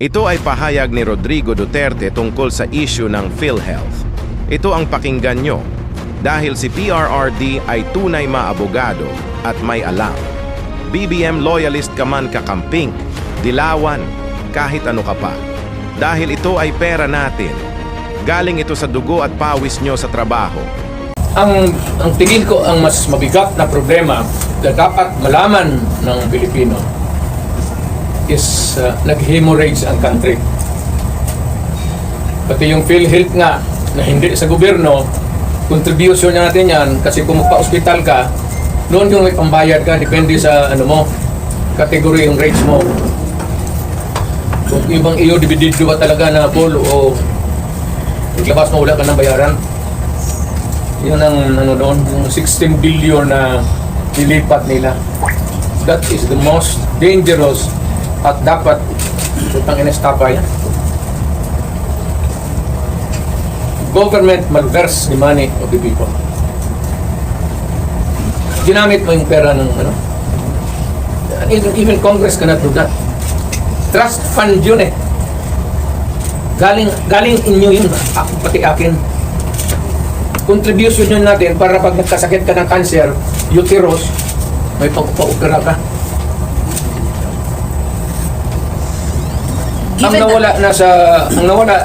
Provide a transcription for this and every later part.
Ito ay pahayag ni Rodrigo Duterte tungkol sa issue ng PhilHealth. Ito ang pakinggan nyo dahil si PRRD ay tunay maabogado at may alam. BBM loyalist ka man kakamping, dilawan, kahit ano ka pa. Dahil ito ay pera natin. Galing ito sa dugo at pawis nyo sa trabaho. Ang tingin ko ang mas mabigat na problema na dapat malaman ng Pilipino is nag-hemorrhage ang country. Pati yung PhilHealth nga na hindi sa gobyerno, contribution natin yan kasi kung magpa-hospital ka, noon yung may pambayad ka, depende sa ano mo, category yung rates mo. Kung ibang iyo, dividido ba talaga na full o naglabas mo, wala ka ng bayaran. Yun ang ano doon, yung 16 billion na nilipat nila. That is the most dangerous at dapat utang inestapa yan. Government malverse the money of the people. Ginamit mo yung pera ng ano. Even Congress cannot do that. Trust fund yun eh. Galing inyo yun, pati akin. Contribution yun natin para pag nagkasakit ka ng cancer, uterus, may pagpa-opera ka. Ang nawala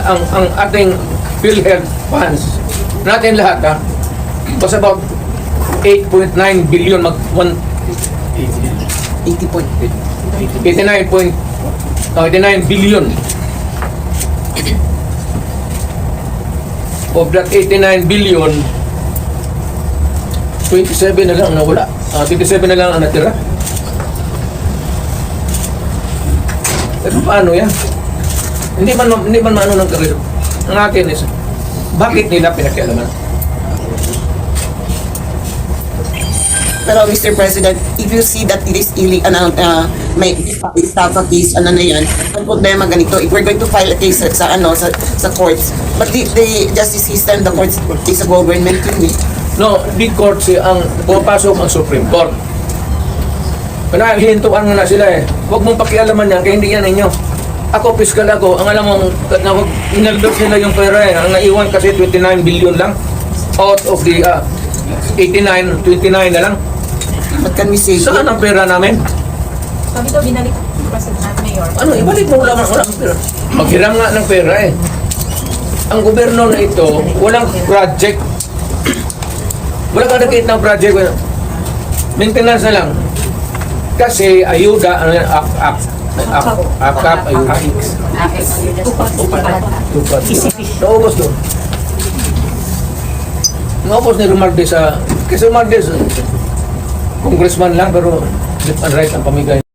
ang ating PhilHealth funds natin lahat was about 8.9 billion 89 billion. Of that 89 billion, 27 na lang ang nawala. 27 na lang ang natira. Pero paano yan? Hindi man maano ng karir. Ang akin is, bakit nila pinakialaman? Pero Mr. President, if you see that it is may estafa case, ano na yan, ang problema ganito, if we're going to file a case sa courts, but the justice system, the courts is a government yun eh. No, the court ang pumapasok ang Supreme Court. Kaya hihintuan nga na sila eh. Huwag mong pakialaman yan, kaya hindi yan inyo. Ako, piskal ako, ang alam mong, inaldok nila yung pera eh. Ang naiwan kasi 29 billion lang. Out of the 89, 29 na lang. What can we say? Saan ang pera namin? Sabi ko, binalik ko pa sa Mayor. Ano, ibalik mo wala ng pera. Maghiram nga ng pera eh. Ang gobyerno na ito, walang project. Wala ka nakita ng project. Maintenance na lang. Kasi ayuda, ano yan, AKAP, ayuda. Tupat. Naubos doon. Naubos ni Romualdez sa... Kasi Romualdez, congressman lang, pero left and right ang pamigay.